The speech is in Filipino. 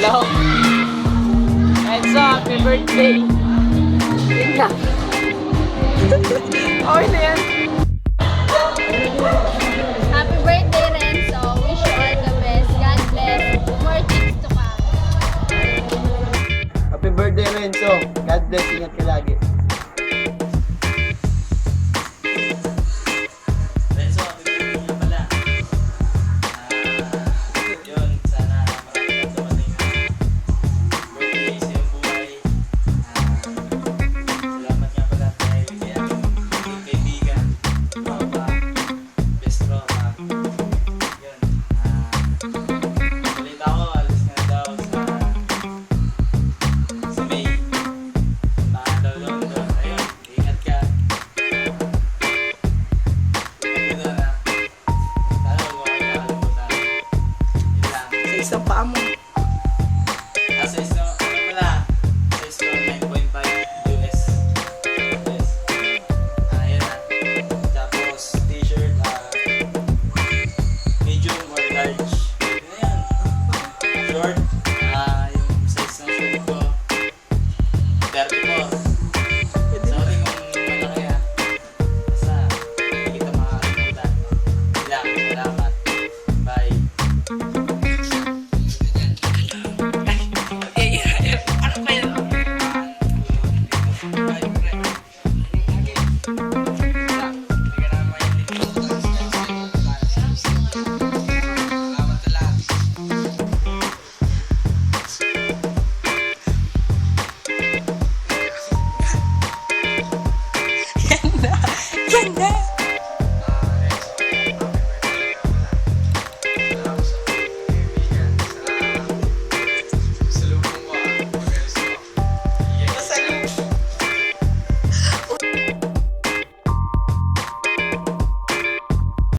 Hello. Enzo, happy birthday. Yun na. Okay na yan. Happy birthday, Renzo. Wish you all the best. God bless. More things to come. Happy birthday, Renzo. God bless. Ingat ka lagi. Renzo, happy birthday nga pala. Yun, sana marami kang dumating na birthday sa iyong buhay. Salamat nga pala dahil kay aking kaibigan, papa, best tropa. Yun, balita ko, alis ka na daw sa May. Puntahan daw doon. Ayun, ingat ka. Ingat ka doon, ha. Sana huwag mo kang nakalimutan. Yun lang. Sa isang paa mo.